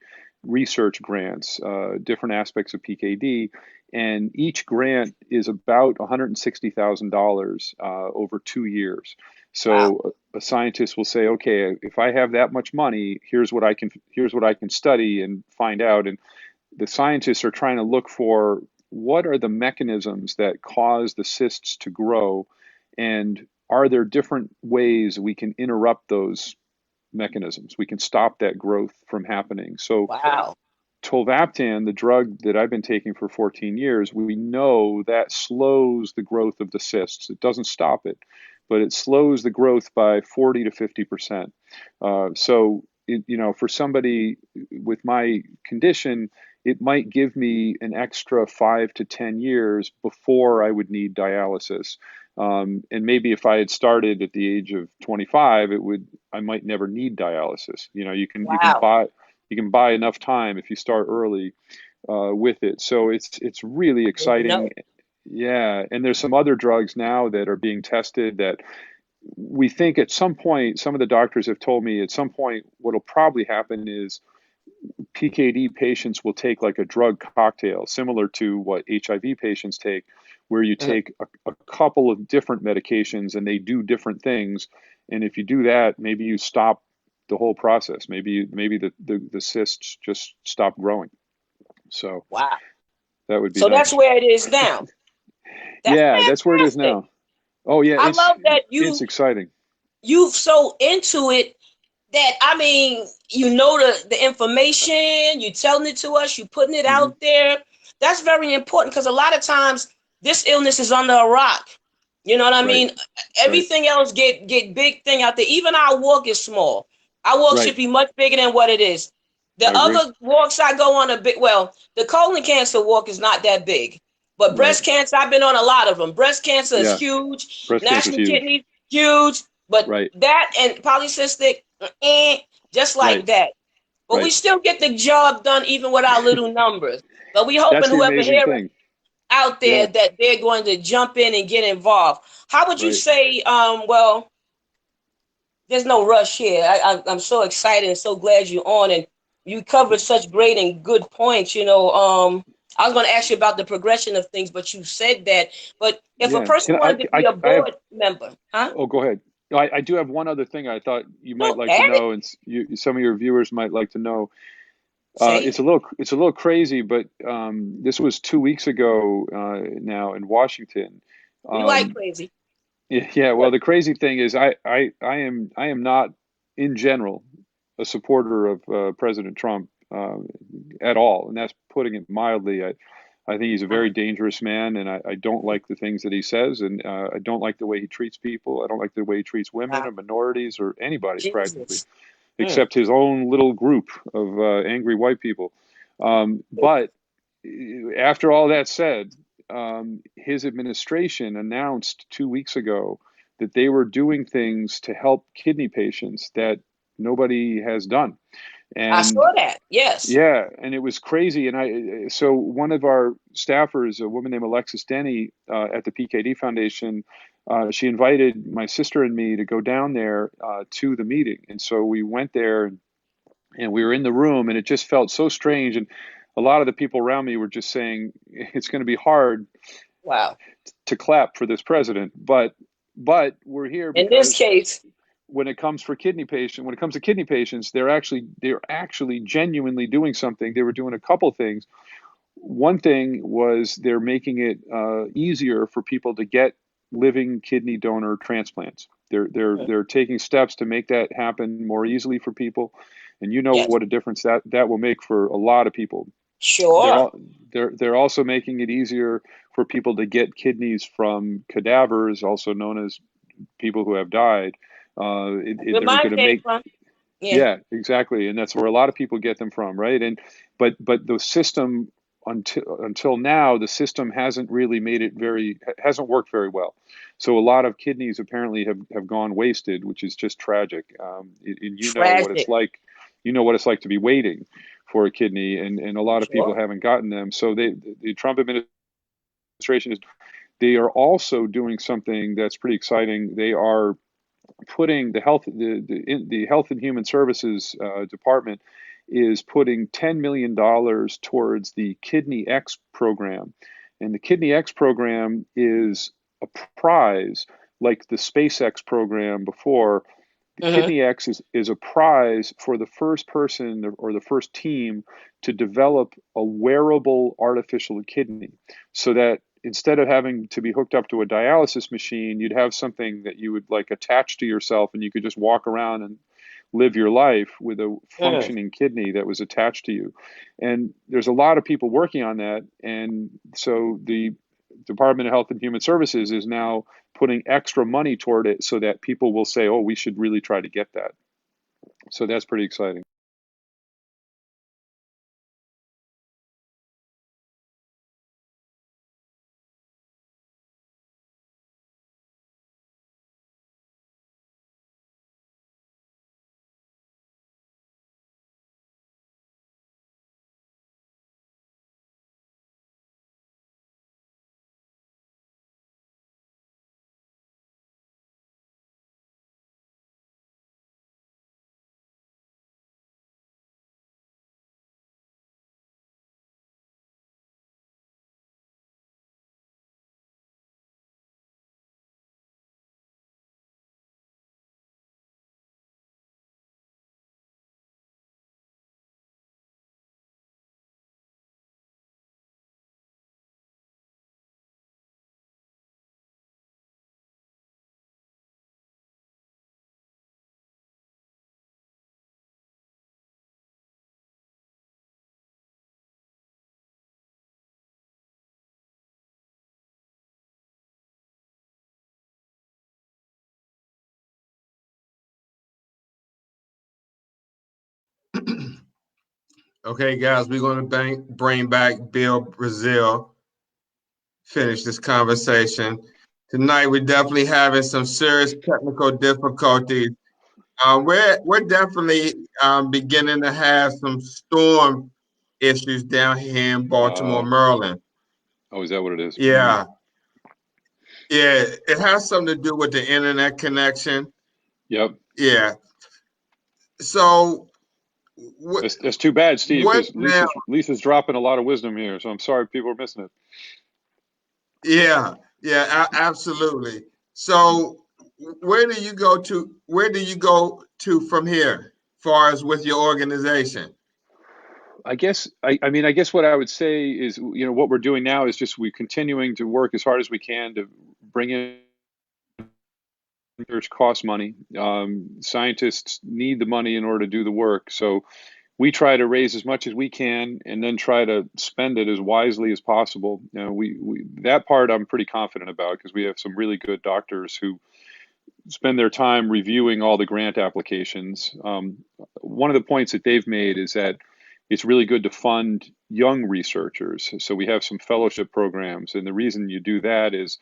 research grants, different aspects of PKD, and each grant is about $160,000 over 2 years. Wow. So a scientist will say, okay, if I have that much money, here's what I can study and find out. And the scientists are trying to look for what are the mechanisms that cause the cysts to grow, and are there different ways we can interrupt those mechanisms? We can stop that growth from happening. So Wow. tolvaptan, the drug that I've been taking for 14 years, we know that slows the growth of the cysts. It doesn't stop it, but it slows the growth by 40 to 50%. For somebody with my condition, it might give me an extra 5 to 10 years before I would need dialysis. And maybe if I had started at the age of 25, I might never need dialysis. You Wow. can buy enough time if you start early with it. So it's really Good to exciting. know. Yeah, and there's some other drugs now that are being tested that we think at some point, some of the doctors have told me at some point what'll probably happen is PKD patients will take like a drug cocktail similar to what HIV patients take, where you Mhm. take a couple of different medications and they do different things. And if you do that, maybe you stop the whole process. Maybe the cysts just stop growing. So Wow. that would be So that's nice. where it is now. That's Yeah, that's where it is fantastic. now. Oh yeah, I love that it's exciting. you so into it that I mean, you know the information, you telling it to us, you putting it Hmm. out there. That's very important because a lot of times this illness is under a rock. You know what I Right, mean? right, Everything else get big thing out there. Even our walk is small. Our walk right. should be much bigger than what it is. The I agree. other walks I go on the colon cancer walk is not that big. But Right. breast cancer, I've been on a lot of them. Breast cancer is Yeah, huge. breast cancer is National huge. kidney, huge. But Right, that and polycystic, just right, like that. But we right. still get the job done even with our little numbers. But we That's hoping the whoever amazing hearing thing. out there Yeah, that they're going to jump in and get involved. How would you right. say, well, there's no rush here. I'm so excited and so glad you're on and you covered such great and good points. I was going to ask you about the progression of things, but you said that. But if a Yeah. person Can wanted to be a I have, board member, huh? oh, go ahead. No, I do have one other thing I thought you might No, like to add it. know, and some of your viewers might like to know. Say it. It's a little crazy, but this was 2 weeks ago now in Washington. We like Um, crazy. yeah. Well, the crazy thing is, I am not in general a supporter of President Trump at all, and that's putting it mildly. I think he's a very dangerous man, and I don't like the things that he says, and I don't like the way he treats people. I don't like the way he treats women Wow. or minorities or anybody practically, Jesus. Mm. except his own little group of angry white people. But after all that said, his administration announced 2 weeks ago that they were doing things to help kidney patients that nobody has done. I And saw that. Yes. yeah, and it was crazy. So one of our staffers, a woman named Alexis Denny at the PKD Foundation, she invited my sister and me to go down there to the meeting. And so we went there and we were in the room, and it just felt so strange. And a lot of the people around me were just saying it's going to be hard Wow. to clap for this president, but we're here In this because case, when it comes to kidney patients, they're actually genuinely doing something. They were doing a couple things. One thing was they're making it easier for people to get living kidney donor transplants. They're taking steps to make that happen more easily for people, and you know yes, what a difference that will make for a lot of people. They're sure. all they're also making it easier for people to get kidneys from cadavers, also known as people who have died. Where They're mine going to came make from. Yeah. Yeah, exactly, and that's where a lot of people get them from, right? And but the system until now, the system hasn't worked very well. So a lot of kidneys apparently have gone wasted, which is just tragic. And you know what it's Tragic. like. You know what it's like to be waiting for a kidney, and a lot of people Sure. haven't gotten them. So the Trump administration they are also doing something that's pretty exciting. They are putting the Health and Human Services Department is putting $10 million towards the Kidney X program, and the Kidney X program is a prize like the SpaceX program before, The Mm-hmm. Kidney X is a prize for the first person or the first team to develop a wearable artificial kidney, so that instead of having to be hooked up to a dialysis machine, you'd have something that you would like attach to yourself, and you could just walk around and live your life with a Mm. functioning kidney that was attached to you. And there's a lot of people working on that. And so the Department of Health and Human Services is now putting extra money toward it so that people will say, oh, we should really try to get that. So that's pretty exciting. Okay, guys, we're going to bring back Bill Brazell, finish this conversation. Tonight, we're definitely having some serious technical difficulties. We're definitely beginning to have some storm issues down here in Baltimore, Uh, Maryland. oh, is that what it is? Mm. Yeah, yeah, it has something to do with the internet connection. Yep. Yeah. So, what, That's too bad, Steve, what because now? Lisa's dropping a lot of wisdom here. So I'm sorry people are missing it. Yeah, yeah, absolutely. So, where do you go to? Where do you go to from here, far as with your organization? I guess what I would say is, what we're doing now is just we're continuing to work as hard as we can to bring in research costs money. Scientists need the money in order to do the work. So we try to raise as much as we can and then try to spend it as wisely as possible. We that part I'm pretty confident about because we have some really good doctors who spend their time reviewing all the grant applications. One of the points that they've made is that it's really good to fund young researchers. So we have some fellowship programs, and the reason you do that is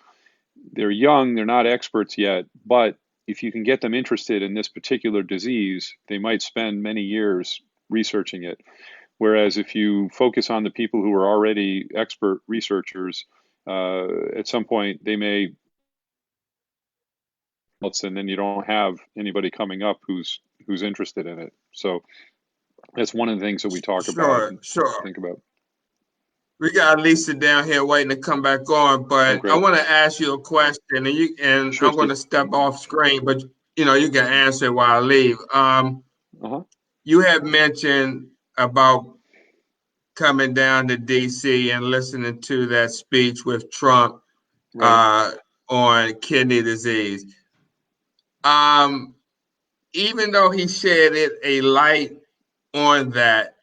they're young, they're not experts yet, but if you can get them interested in this particular disease, they might spend many years researching it. Whereas if you focus on the people who are already expert researchers, at some point they may, and then you don't have anybody coming up who's interested in it. So that's one of the things that we talk about Sure, and sure. think about. We got Lisa down here waiting to come back on, Oh, but I great. want to ask you a question, and Sure, I'm going Steve. to step off screen, but you can answer it while I leave. Uh-huh. You have mentioned about coming down to DC and listening to that speech with Trump Right. uh, on kidney disease. Um, Even though he shed a light on that,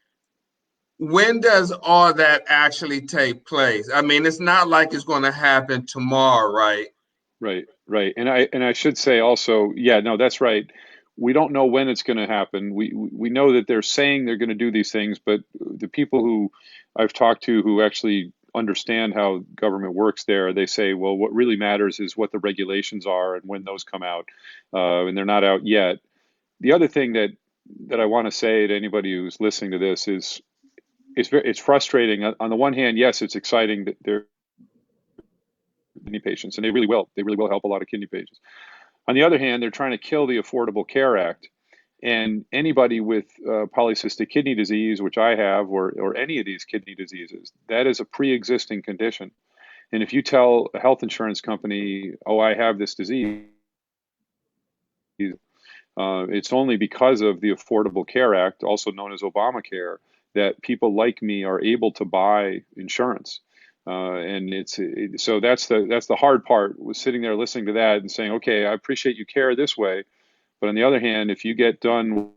when does all that actually take place? I mean, it's not like it's going to happen tomorrow, right? Right, right. And I should say also, yeah, no, that's right. We don't know when it's going to happen. We know that they're saying they're going to do these things, but the people who I've talked to who actually understand how government works there, they say, well, what really matters is what the regulations are and when those come out, and they're not out yet. The other thing that I want to say to anybody who's listening to this is it's frustrating. On the one hand, yes, it's exciting that they're kidney patients, and they really will help a lot of kidney patients. On the other hand, they're trying to kill the Affordable Care Act. And anybody with polycystic kidney disease, which I have, or any of these kidney diseases, that is a pre-existing condition. And if you tell a health insurance company, oh, I have this disease, It's only because of the Affordable Care Act, also known as Obamacare, that people like me are able to buy insurance. And so that's the hard part, was sitting there listening to that and saying, okay, I appreciate you care this way, but on the other hand, if you get done,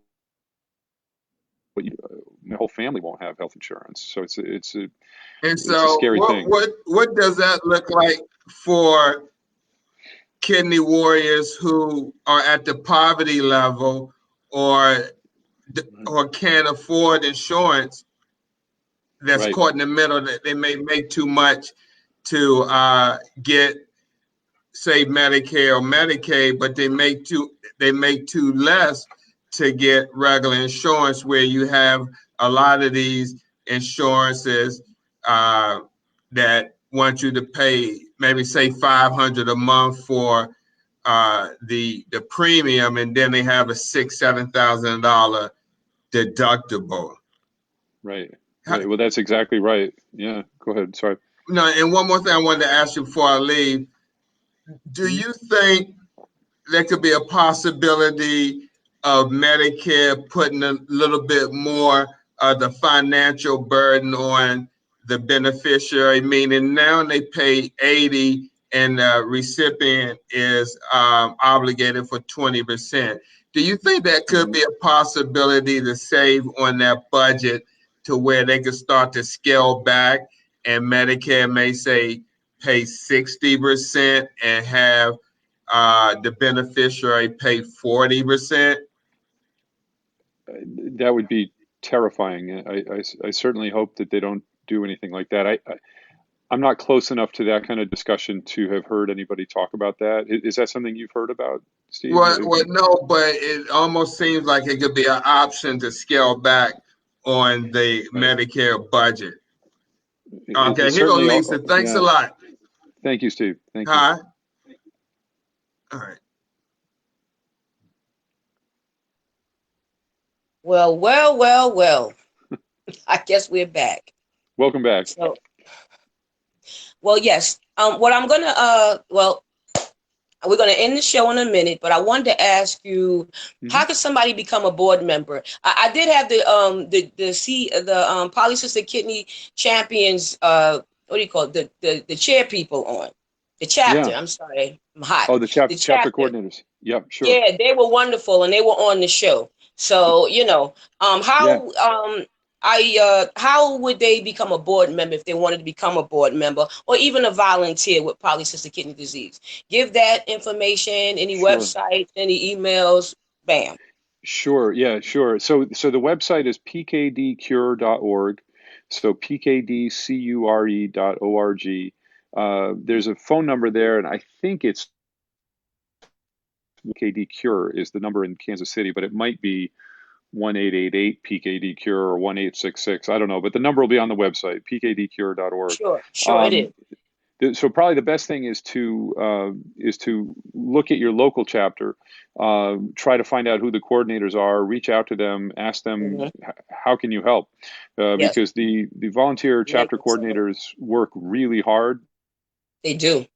my whole family won't have health insurance. So it's And a so scary thing. what does that look like for kidney warriors who are at the poverty level or can't afford insurance, that's Right. caught in the middle, that they may make too much to get, say, Medicare or Medicaid, but they make too less to get regular insurance, where you have a lot of these insurances that want you to pay maybe, say, $500 a month for the premium, and then they have a $6,000-7,000 deductible. Right. Right. Well, that's exactly right. Yeah. Go ahead. Sorry. No, and one more thing I wanted to ask you before I leave. Do you think there could be a possibility of Medicare putting a little bit more of the financial burden on the beneficiary, meaning now they pay 80 and the recipient is obligated for 20%? Do you think that could be a possibility to save on that budget, to where they could start to scale back, and Medicare may say pay 60% and have the beneficiary pay 40%? That would be terrifying. I certainly hope that they don't do anything like that. I'm not close enough to that kind of discussion to have heard anybody talk about that. Is that something you've heard about, Steve? Well, no, but it almost seems like it could be an option to scale back on the Medicare budget. Okay, here goes Lisa. Thanks a lot. Thank you, Steve. Thank you. Hi. All right. Well. I guess we're back. Welcome back. So, well, yes. What I'm gonna we're gonna end the show in a minute, but I wanted to ask you, how can somebody become a board member? I did have the Polycystic Kidney Champions, what do you call it? The chair people on the chapter. Yeah. I'm sorry, I'm hot. Oh, the chapter coordinators. Yep, sure. Yeah, they were wonderful, and they were on the show. So how would they become a board member if they wanted to become a board member, or even a volunteer with polycystic kidney disease? Give that information, any websites, any emails, bam. Sure, yeah, sure. So the website is pkdcure.org, so pkdcure.org. There's a phone number there, and I think it's PKD Cure is the number in Kansas City, but it might be 1-888 PKD Cure or 1-866. I don't know, but the number will be on the website, pkdcure.org. Sure, it is. So probably the best thing is to look at your local chapter, try to find out who the coordinators are, reach out to them, ask them how can you help, because the volunteer chapter coordinators work really hard. They do.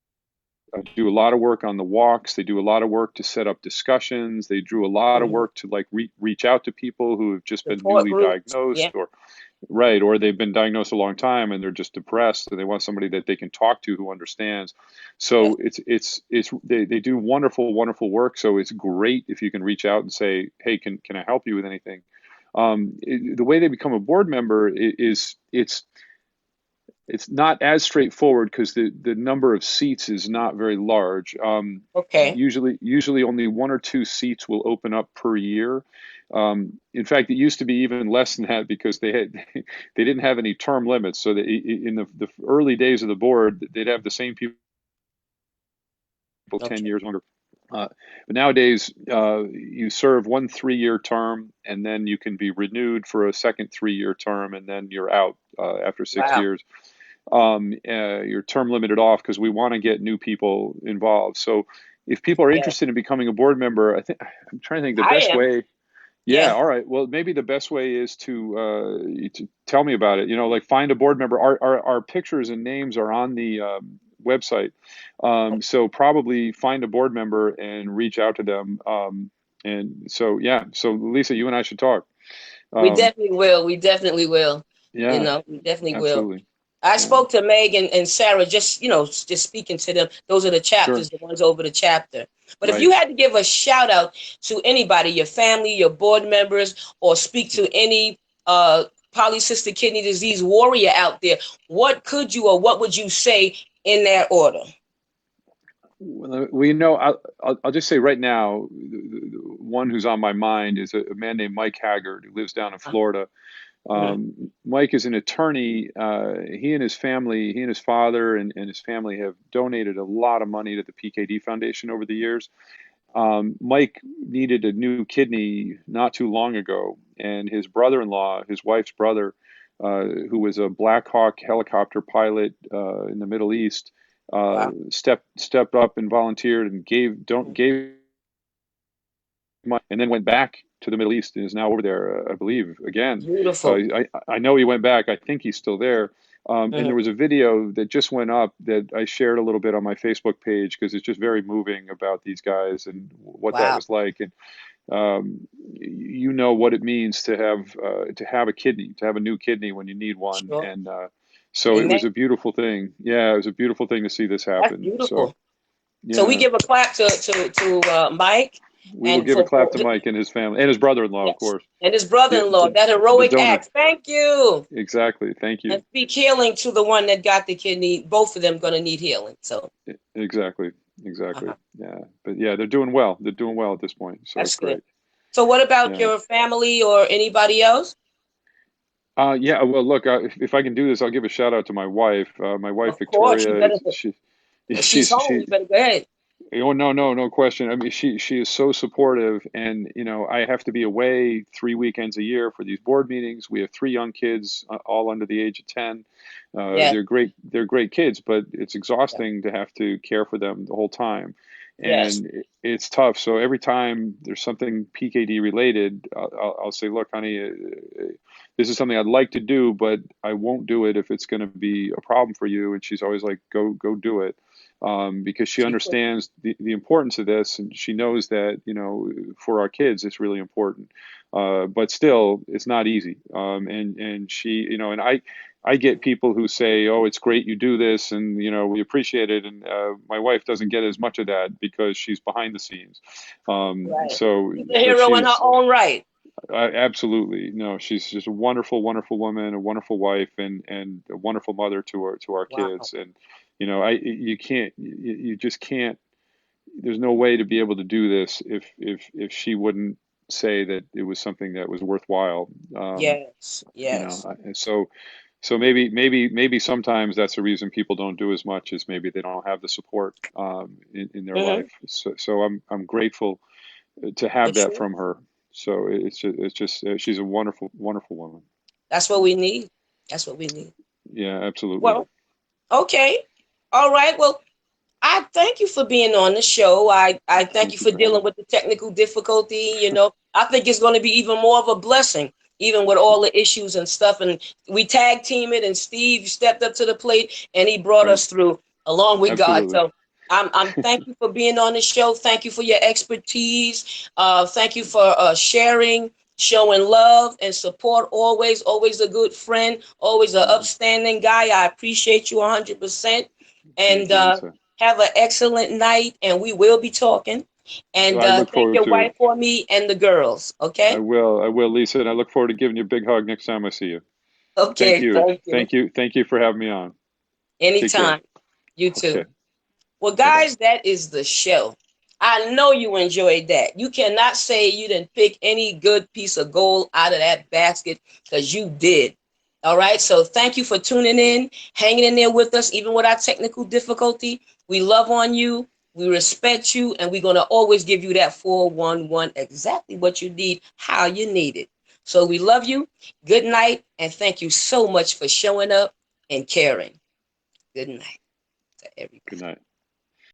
Do a lot of work on the walks. They do a lot of work to set up discussions. They do a lot of work to reach out to people who have just been newly diagnosed, or they've been diagnosed a long time and they're just depressed and they want somebody that they can talk to who understands. So they do wonderful work. So it's great if you can reach out and say, hey, can I help you with anything? The way they become a board member is it's not as straightforward because the number of seats is not very large. Usually only 1 or 2 seats will open up per year. In fact, it used to be even less than that because they didn't have any term limits. So in the early days of the board, they'd have the same people 10 years longer. But nowadays, you serve 1 3-year term, and then you can be renewed for a second 3-year term, and then you're out after 6 years. You're term limited off because we want to get new people involved. So if people are interested in becoming a board member, I'm trying to think the best way. Yeah. All right. Well, maybe the best way is to tell me about it. Like find a board member. Our pictures and names are on the website. So probably find a board member and reach out to them. And so, yeah, so Lisa, you and I should talk. We Um, definitely will. We definitely will. You yeah, know, we definitely will. absolutely. I Yeah, spoke to Meg and Sarah, just, just speaking to them. Those are the sure. chapters, the ones over the chapter. But if Right. you had to give a shout out to anybody, your family, your board members, or speak to any polycystic kidney disease warrior out there, what could you or what would you say in that order? Well, I'll just say right now, the one who's on my mind is a man named Mike Haggard, who lives down in Florida. Mhm. Mike is an attorney. He and his family, he and his father and his family have donated a lot of money to the PKD Foundation over the years. Mike needed a new kidney not too long ago, and his brother-in-law, his wife's brother, who was a Black Hawk helicopter pilot in the Middle East, Wow. stepped up and volunteered and gave money, and then went back to the Middle East and is now over there, I believe, again. Beautiful. I know he went back. I think he's still there. And there Mhm. was a video that just went up that I shared a little bit on my Facebook page because it's just very moving about these guys and what that Wow. was like. And you know what it means to have a kidney, to have a new kidney when you need one. Sure. And so it Amen. was a beautiful thing. Yeah, it was a beautiful thing to see this That's happen. So beautiful. So we yeah, give a clap to Mike we will and give a clap for to Mike and his family and his brother-in-law, of yes, course. and his The brother-in-law, the that the heroic donor. act. Thank you. Exactly. Thank And you. speak healing to the one that got the kidney. Both of them going to need healing. So Exactly. Exactly. uh-huh. Yeah. But yeah, they're doing well. They're doing well at this point. So it's That's good. great. So what about Yeah. your family or anybody else? Yeah. Well, look, if I can do this, I'll give a shout out to my wife. My wife Of course, you Victoria better. is she. She's home. She You better go ahead. Oh no, no question. I mean, she is so supportive, and I have to be away 3 weekends a year for these board meetings. We have three young kids, all under the age of 10. Yes. They're great kids, but it's exhausting to have to care for them the whole time, Yes. and it's tough. So every time there's something PKD related, I'll say, look, honey, this is something I'd like to do, but I won't do it if it's going to be a problem for you. And she's always like, go do it, because she She could. understands the importance of this, and she knows that for our kids it's really important. But still, it's not easy. And she, and I get people who say, "Oh, it's great you do this, and we appreciate it." And my wife doesn't get as much of that because she's behind the scenes. Right. So, She's a but hero in her she's own right. absolutely no, she's just a wonderful, wonderful woman, a wonderful wife, and a wonderful mother to our Wow. kids. And you can't, you just can't. There's no way to be able to do this if she wouldn't say that it was something that was worthwhile. Yes. Yes. So maybe sometimes that's the reason people don't do as much, is maybe they don't have the support in their Mm-hmm. life. So I'm grateful to have For that sure. from her. So it's just she's a wonderful, wonderful woman. That's what we need. That's what we need. Yeah, absolutely. Well, okay. All right. Well, I thank you for being on the show. I thank you Thank you for for having dealing me. with the technical difficulty. I think it's going to be even more of a blessing, even with all the issues and stuff. And we tag team it, and Steve stepped up to the plate and he brought Right. us through along with God. Absolutely. So I'm thank you for being on the show. Thank you for your expertise. Thank you for sharing, showing love and support. Always a good friend. Always an Mhm. upstanding guy. I appreciate you 100%. And Thank you, Lisa. have an excellent night, and we will be talking. And I look thank forward your to it. wife for me and the girls. Okay. I will, Lisa, and I look forward to giving you a big hug next time I see you. Thank Okay. you. Thank you. Thank you for having me on. Take care. Anytime. You Okay. too. Well, Bye bye. guys, that is the show. I know you enjoyed that. You cannot say you didn't pick any good piece of gold out of that basket, because you did. All right. So thank you for tuning in, hanging in there with us, even with our technical difficulty. We love on you. We respect you. And we're going to always give you that 411, exactly what you need, how you need it. So we love you. Good night. And thank you so much for showing up and caring. Good night to everybody. Good night.